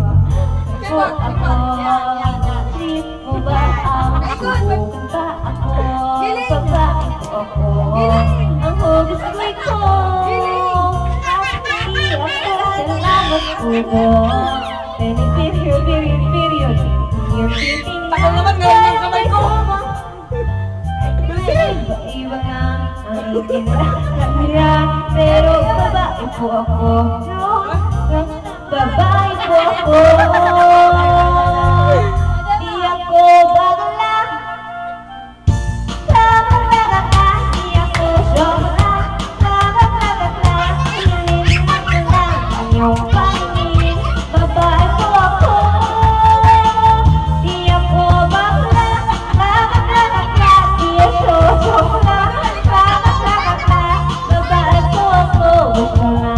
Po ako, trip mo ba ang pupunta ako? Babae po ako, ang hugis ko'y ko. Happy ako, salamat po. Period. Tagal naman ngayon ng kamay ko. Iba nga ang kinakakira, pero babae po ako. Babae po ako. Di ako bakla. Labak-labak, di ako syokla. Labak-labak, hingin ako lang iyong pangin. Babae po ako. Di ako bakla. Labak-labak, di ako syokla. Labak-labak, babae po ako. Gusto nga